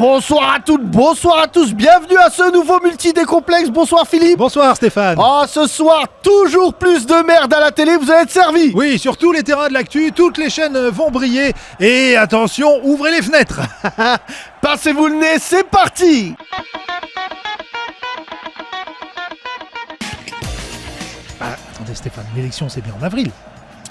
Bonsoir à toutes, bonsoir à tous, bienvenue à ce nouveau multi-décomplexe. Bonsoir Philippe. Bonsoir Stéphane. Ce soir, toujours plus de merde à la télé, vous allez être servis. Oui, sur tous les terrains de l'actu, toutes les chaînes vont briller. Et attention, ouvrez les fenêtres. Passez-vous le nez, c'est parti. Attendez Stéphane, l'élection c'est bien en avril.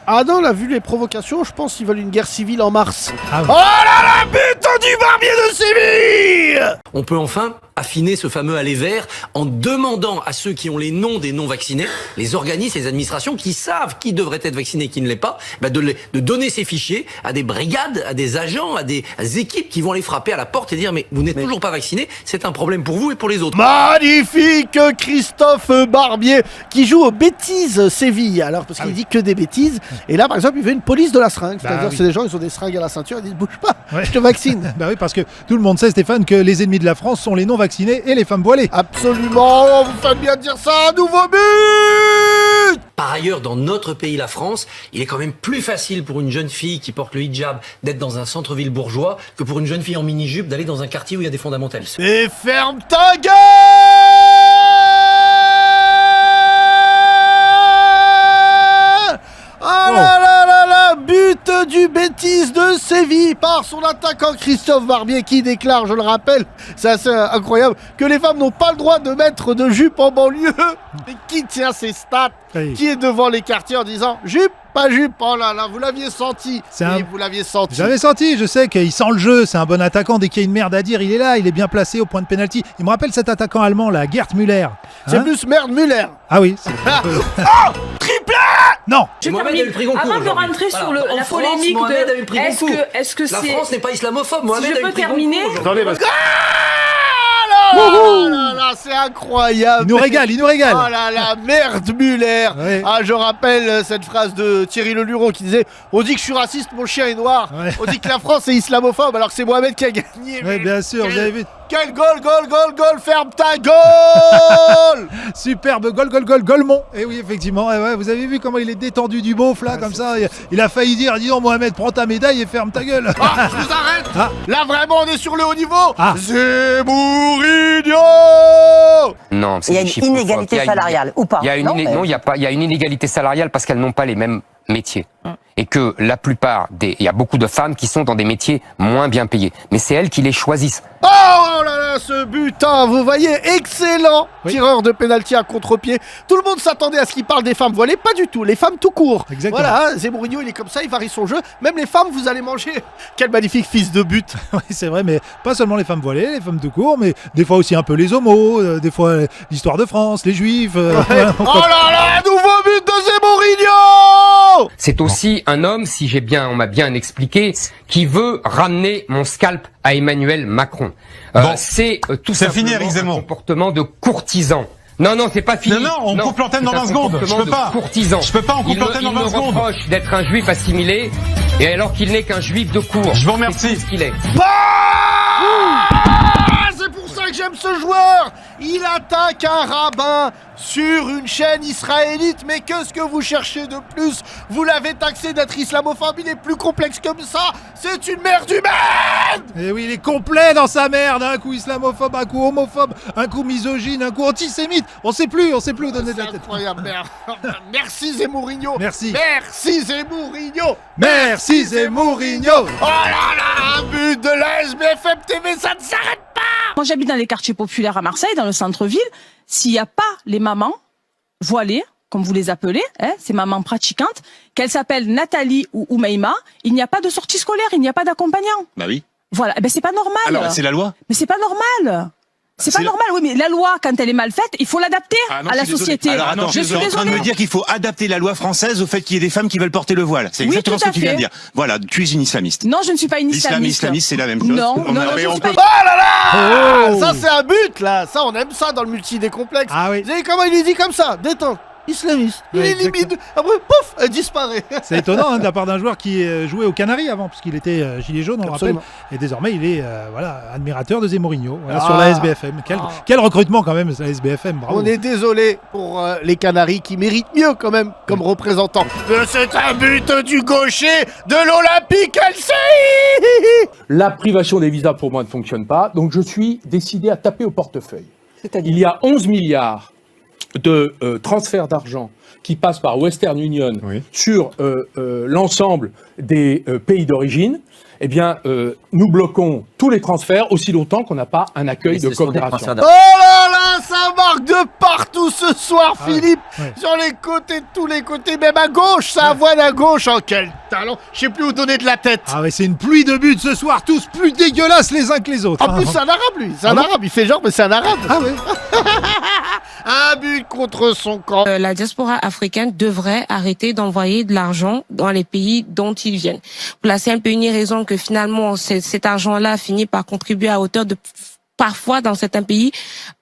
Ah non, là, vu les provocations, je pense qu'ils veulent une guerre civile en mars. Ah oui. Oh là là, putain du barbier de Séville. On peut enfin affiner ce fameux aller vert en demandant à ceux qui ont les noms des non-vaccinés, les organismes, les administrations qui savent qui devrait être vacciné et qui ne l'est pas, de donner ces fichiers à des brigades, à des agents, à des équipes qui vont aller frapper à la porte et dire mais vous n'êtes toujours pas vacciné, c'est un problème pour vous et pour les autres. Magnifique Christophe Barbier qui joue aux bêtises Séville. Alors parce qu'il dit que des bêtises. Et là par exemple il veut une police de la seringue. C'est-à-dire oui. c'est des gens ils ont des seringues à la ceinture, ils disent bouge pas, je te vaccine. Bah oui, parce que tout le monde sait Stéphane que les ennemis de la France sont les non-vaccinés et les femmes voilées. Absolument, vous faites bien de dire ça, un nouveau but. Par ailleurs, dans notre pays, la France, il est quand même plus facile pour une jeune fille qui porte le hijab d'être dans un centre-ville bourgeois que pour une jeune fille en mini-jupe d'aller dans un quartier où il y a des fondamentalistes. Et ferme ta gueule. Ah là là là là, but du bêtise de Séville par son attaquant Christophe Barbier qui déclare, je le rappelle, c'est assez incroyable, que les femmes n'ont pas le droit de mettre de jupe en banlieue. Mais qui tient ces stats? Oui. Qui est devant les quartiers en disant jupe, pas jupe? Oh là là, vous l'aviez senti. C'est Oui, un- vous l'aviez senti. J'avais senti, je sais qu'il sent le jeu, c'est un bon attaquant, dès qu'il y a une merde à dire, il est là, il est bien placé au point de pénalty. Il me rappelle cet attaquant allemand là, Gerd Müller. C'est Hein plus merde Müller. Ah oui, c'est Triplé. Non. Et Mohamed a eu le prix Goncourt Avant de aujourd'hui. rentrer sur Voilà. En la France, polémique Mohamed a eu le de prix est-ce Goncourt. que La c'est France n'est pas islamophobe, Mohamed je a eu peux le prix terminer Goncourt aujourd'hui. Ah là là là, c'est incroyable. Il nous régale, il nous régale. Oh là là, merde Muller. Ouais. Ah, je rappelle cette phrase de Thierry Leluron qui disait on dit que je suis raciste, mon chien est noir. Ouais. On dit que la France est islamophobe alors que c'est Mohamed qui a gagné. Ouais, Mais bien sûr, vous avez vu. Quel goal, ferme ta gueule. Superbe Golemont. Et oui, effectivement, ouais, vous avez vu comment il est détendu du beauf là, comme ça. Il a failli dire, dis donc Mohamed, prends ta médaille et ferme ta gueule. Ah, je vous arrête. Ah. Là vraiment on est sur le haut niveau. Ah. Zemourinho. Non, c'est Il y a des une chiffres inégalité forts. salariale, ou pas? Il y a une Non, mais- non, il y a pas. Il y a une inégalité salariale parce qu'elles n'ont pas les mêmes métiers. Et que la plupart il y a beaucoup de femmes qui sont dans des métiers moins bien payés. Mais c'est elles qui les choisissent. Oh là là, ce butin, vous voyez, excellent tireur de pénalty à contre-pied. Tout le monde s'attendait à ce qu'il parle des femmes voilées, pas du tout, les femmes tout court. Exactement. Voilà, hein, Zemourinho, il est comme ça, il varie son jeu. Même les femmes, vous allez manger. Quel magnifique fils de but. Oui, c'est vrai, mais pas seulement les femmes voilées, les femmes tout court, mais des fois aussi un peu les homos, des fois l'histoire de France, les juifs. Oh là là, nouveau but de Zemourinho. C'est aussi un homme, on m'a bien expliqué, qui veut ramener mon scalp à Emmanuel Macron. C'est tout c'est simplement fini, Éric Zemmour. un comportement de courtisan. Non, c'est pas fini. Non, on coupe l'antenne dans c'est un 20 secondes. comportement Je peux de pas. Courtisan. Je peux pas, on coupe l'antenne dans 20 Il me secondes. reproche d'être un juif assimilé, et alors qu'il n'est qu'un juif de cour. Je vous remercie. C'est tout ce qu'il est. C'est pour ça que j'aime ce joueur. Il attaque un rabbin sur une chaîne israélite. Mais qu'est-ce que vous cherchez de plus? Vous l'avez taxé d'être islamophobe. Il est plus complexe comme ça. C'est une merde humaine. Et oui, il est complet dans sa merde, un coup islamophobe, un coup homophobe, un coup misogyne, un coup antisémite. On sait plus où donner de C'est la tête. incroyable. Merci Zemourinho. Merci. Merci Zemourinho. Merci Zemourinho. Oh là là, un but de la SBFM TV, ça ne s'arrête pas. Moi j'habite dans les quartiers populaires à Marseille, dans le centre-ville. S'il n'y a pas les mamans voilées, comme vous les appelez, ces mamans pratiquantes, qu'elles s'appellent Nathalie ou Oumeima, il n'y a pas de sortie scolaire, il n'y a pas d'accompagnant. Bah oui. Voilà, c'est pas normal. Alors, c'est la loi. Mais c'est pas normal. C'est pas C'est normal, oui, mais la loi, quand elle est mal faite, il faut l'adapter Ah non, à la je suis désolé. société. Alors attends, je suis en train de désolée. me dire qu'il faut adapter la loi française au fait qu'il y ait des femmes qui veulent porter le voile. C'est Oui, exactement tout ce à que tu viens fait. de dire. Voilà, tu es une islamiste. Non, je ne suis pas une L'islam et islamiste. islamiste, c'est la même chose. Non, On non, a- non, mais je on suis peut- pas... Oh là là. Oh. Ça c'est un but là. Ça on aime ça dans le multi-décomplexe. Ah oui. Vous savez comment il lui dit comme ça? Détends. islamiste. Il Ouais, élimine, après, pouf, elle disparaît. C'est étonnant hein, de la part d'un joueur qui jouait aux Canaries avant, puisqu'il était gilet jaune, on le rappelle. Absolument. Et désormais, il est admirateur de Zemourinho sur Ah. la SBFM. Quel recrutement quand même, la SBFM, bravo. On est désolé pour les Canaries qui méritent mieux quand même comme représentants. C'est un but du gaucher de l'Olympique Marseille. La privation des visas pour moi ne fonctionne pas, donc je suis décidé à taper au portefeuille. Il y a 11 milliards de transferts d'argent qui passent par Western Union sur l'ensemble des pays d'origine. Eh bien, nous bloquons tous les transferts aussi longtemps qu'on n'a pas un accueil de coopération. Oh là là, ça marque de partout ce soir, Philippe. ouais. Sur les côtés, de tous les côtés, même à gauche, ça avoine à gauche. Oh, quel talent. Je sais plus où donner de la tête. Ah ouais, c'est une pluie de buts ce soir, tous plus dégueulasses les uns que les autres. En plus, c'est un arabe, lui. C'est un arabe. Il fait genre, mais c'est un arabe. Ah ouais. Un but contre son camp. La diaspora africaine devrait arrêter d'envoyer de l'argent dans les pays dont ils viennent. Pour la simple et unique raison que finalement, cet argent-là finit par contribuer à hauteur de parfois dans certains pays,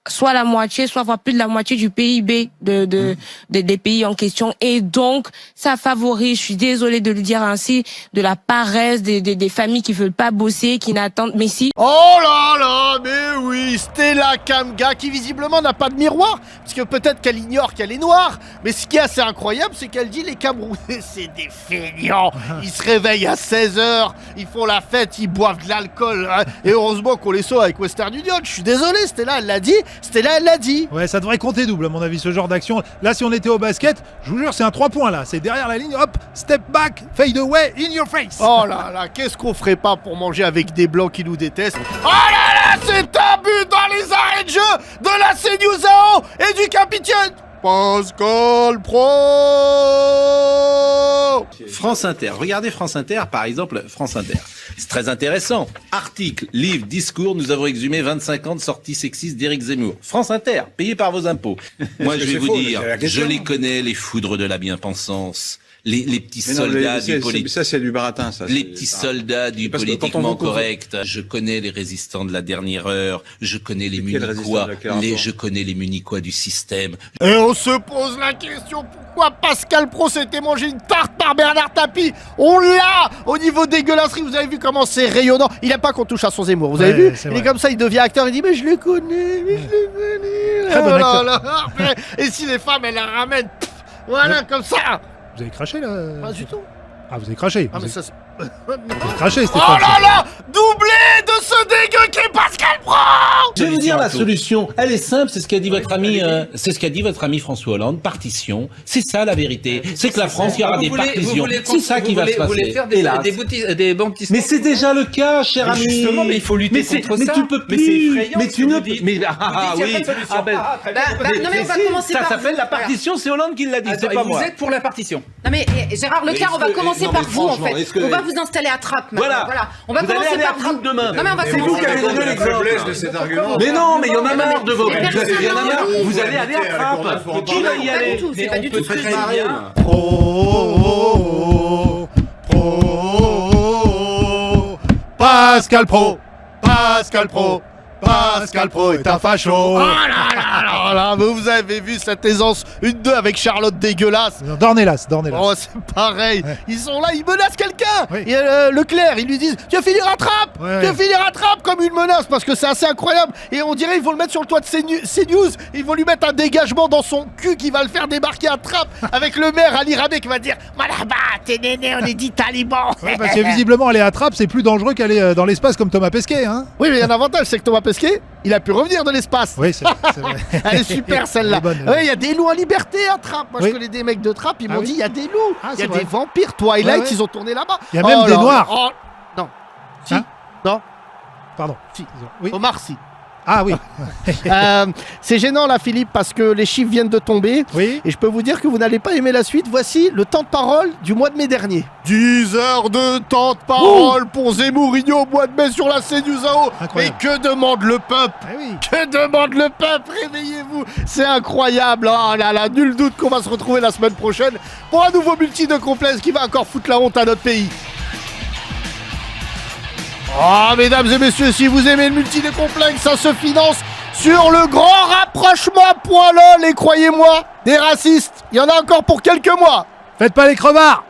soit la moitié, soit voire plus de la moitié du PIB des pays en question. Et donc, ça favorise, je suis désolée de le dire ainsi, de la paresse des familles qui veulent pas bosser, qui n'attendent Messi. Oh là là, mais oui, Stella Kamga qui visiblement n'a pas de miroir, parce que peut-être qu'elle ignore qu'elle est noire, mais ce qui est assez incroyable, c'est qu'elle dit les Camerounais, c'est des feignants, ils se réveillent à 16h, ils font la fête, ils boivent de l'alcool, hein, et heureusement qu'on les sauve avec Western Union, je suis désolé, Stella, elle l'a dit, Ouais, ça devrait compter double à mon avis ce genre d'action. Là, si on était au basket, je vous jure, c'est un 3 points là, c'est derrière la ligne, hop, step back, fade away, in your face. Oh là là, qu'est-ce qu'on ferait pas pour manger avec des blancs qui nous détestent. Oh là là, c'est un but dans les arrêts de jeu de la Senyuzao et du capitaine Pascal Pro. France Inter. Regardez France Inter, par exemple, France Inter. C'est très intéressant. Article, livre, discours, nous avons exhumé 25 ans de sorties sexistes d'Éric Zemmour. France Inter, payé par vos impôts. Moi, je vais vous dire, je les connais, les foudres de la bien-pensance. Les petits soldats du politique. Ça, c'est du baratin, ça. Les petits soldats du politiquement correct. Je connais les résistants de la dernière heure. Je connais les munichois. Je connais les munichois du système. Et on se pose la question, pourquoi Pascal Pro s'était mangé une tarte par Bernard Tapie? On l'a au niveau dégueulasserie, vous avez vu comment c'est rayonnant. Il n'aime pas qu'on touche à son Zemmour, vous avez vu? Il est comme ça, il devient acteur, il dit mais je le connais, mais je le connais. Très bon acteur. Là. Et si les femmes, elles la ramènent, voilà, comme ça. Vous avez craché là Pas du tout. Ah, vous avez craché. Ah, Vous mais avez ça, craché, oh Stéphane. là là, doublé de ce dégueu qui est Pascal Pro. Je vais vous dire la solution. Elle est simple, c'est ce qu'a dit votre ami, François Hollande. Partition. C'est ça la vérité. C'est que la France, il y aura des partitions. C'est ça qui va se passer. Vous voulez faire des bons petits. Mais c'est déjà le cas, cher ami. Justement, mais il faut lutter contre ça. Mais tu peux plus. Mais c'est effrayant. Mais tu ne peux. Mais oui. Non mais on va commencer par. Ça s'appelle la partition. C'est Hollande qui l'a dit. C'est pas moi. Vous êtes pour la partition. Non mais Gérard Leclerc, on va commencer par vous en fait. On va vous installer à Trappes. Voilà. On va commencer par vous. Demain. Non mais on va commencer par vous. De cet argument. Mais non, mais il y en a marre de vos. Mais Vous avez rien à marre. personne Vous allez aller à Trappes. Qui va y aller? C'est pas du tout ce que je dis. Pro, Pascal Pro, Pascal Pro, Pascal Pro est un facho. Oh là là là, vous avez vu cette aisance 1-2 avec Charlotte dégueulasse. Dornelas. Oh, c'est pareil. Ouais. Ils sont là, ils menacent quelqu'un. Oui. Et Leclerc, ils lui disent tu vas finir à Trappes. Ouais, Tu vas ouais. finir à Trappes comme une menace parce que c'est assez incroyable. Et on dirait ils vont le mettre sur le toit de CNews. Ils vont lui mettre un dégagement dans son cul qui va le faire débarquer à Trappes avec le maire Ali Rabé qui va dire Malaba, t'es néné, on est dit talibans. Ouais, parce que visiblement, aller à Trappes, c'est plus dangereux qu'aller dans l'espace comme Thomas Pesquet. Hein. Oui, mais il y a un avantage, c'est que Thomas Pesquet, il a pu revenir de l'espace. Oui, c'est vrai. Elle est super celle-là. Elle est bonne, Oui, il y a des loups en liberté à Trappes. Moi, Oui. je connais des mecs de Trappes, ils Ah m'ont oui. dit il y a des loups, Ah, il y a c'est vrai. des vampires. Twilight, Ouais. ils ont tourné là-bas. Il y a même des là, noirs. oh, non. Si. Hein Non. Pardon. Si. Oui. Omar, si. Ah oui. C'est gênant là, Philippe, parce que les chiffres viennent de tomber. Oui. Et je peux vous dire que vous n'allez pas aimer la suite. Voici le temps de parole du mois de mai dernier. 10 heures de temps de parole pour Zemmourigno au mois de mai sur la CNews. Mais Incroyable. que demande le peuple? Eh oui. Que demande le peuple? Réveillez-vous, c'est incroyable. Oh là là, nul doute qu'on va se retrouver la semaine prochaine pour un nouveau multi de complexe qui va encore foutre la honte à notre pays. Oh, mesdames et messieurs, si vous aimez le multi de complexe, ça se finance sur le grand rapprochement.lol et croyez-moi, des racistes, Il y en a encore pour quelques mois. Faites pas les crevards.